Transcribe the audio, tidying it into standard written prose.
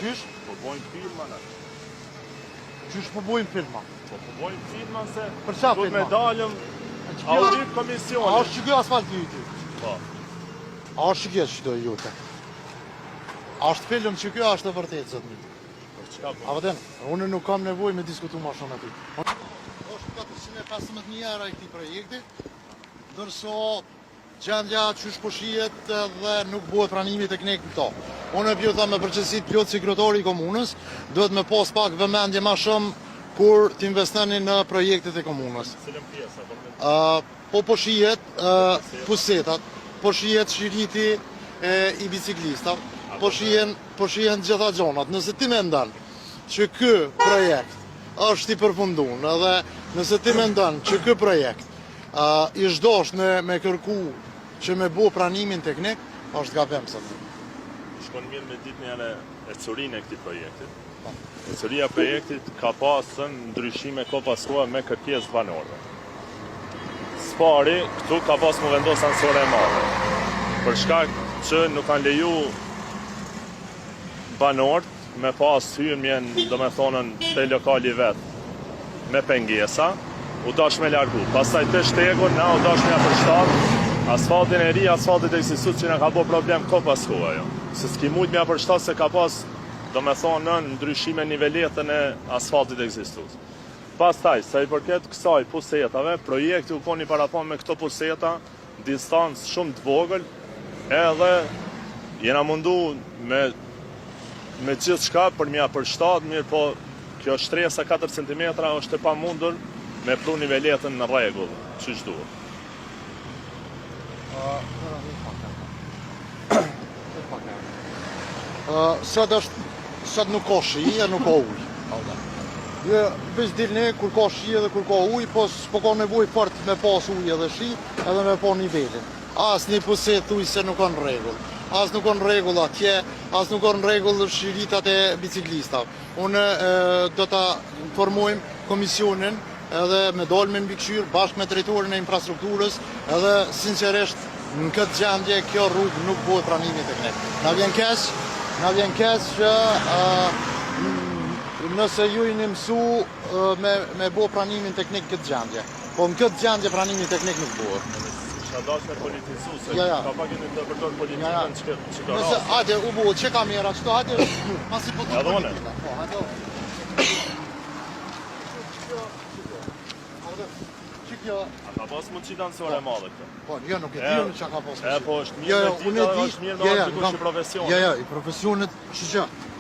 Qysh? Po bojnë filma në. Qysh po bojnë filma? Po bojnë filma se... Për qa filma? Me dalëm audit komisioni. A është që kjo asfalt jyti? Po. A është që kjo që do jute? A është film që kjo është e vërtet, zëtë një? Për qka po? A vëden, unë nuk kam nevoj me diskutu ma shumë aty. është 415.000 euro i këti projekti, dërso gjendja që shposhijet dhe nuk bëhet pranimi teknik në to. Unë e pjotha me përgjësit plot sekretori i komunës, duhet me pas pak vëmendje ma shumë kur t'investeni në projektet e komunës. Cilën pjesa? Po shihet pusetat, po shihet shiriti i biciklistat, po shihen gjitha gjonat. Nëse ti mendon që ky projekt është i përfundun, edhe nëse ti mendon që ky projekt i zhdosh me kërku që me bo pranimin teknik, është gabim së të. Shkon mirë me ditë një e curinë e këti projektit. E curia projektit ka pasën ndryshime ko pasua me kërkjes banorëve. Spari, këtu ka pas më vendos ansore e madhe. Për shkak që nuk kanë leju banorët me pas hyrmjen, do me thonën, te lokali vetë me pengesa, u dash me largu. Pastaj të shtegun, na u dash me apërshtat, asfaltin e ri, asfaltit e eksistut që në ka bo problem ko paskua jo. Se s'ki mujt me apërshtat se ka pas, do me thonë, në ndryshime niveletën e asfaltit e eksistut. Pastaj, sa i përket kësaj pusetave, projekti u koni parafon me këto puseta, distancë shumë të vogël, edhe jena mundu me gjithë shka për mja përshtat, mirë po kjo shtresa 4 cm është e pa mundur me pru niveletën në regull, që që duhet. Sot nuk ka shi e nuk ka uj. Veç dilni kur ka shi edhe kur ka uj, po s'po ka nevoj fort me pas uj edhe shi edhe me pa nivelin. As një puset uj se nuk ka në regull. As nuk ka në regull atje, as nuk ka në regull shiritat e biciklistav. Unë do të formojmë komisionin edhe me dalë me mbikëshyr bashkë me drejtorin e infrastrukturës edhe sinqerisht në këtë gjendje kjo rrugë nuk bëhet pranimi teknik. Na vjen keq që nëse ju i një mësu me bo pranimin teknik këtë gjendje. Po në këtë gjendje pranimi teknik nuk bëhet. Shka dash me politizu, se ka pak një të përdojnë politikën që ka rrasë. Nëse, hajde, u bëhet, që kamera, qëto, hajde, masi po të politikën. Po, hajde. A ka pas më qita nësore e madhe këtë? Po, jo, nuk e di unë që ka pas më qita. Po, është mirë me qita, është mirë me atë dikush i profesionit. Ja, i profesionit, që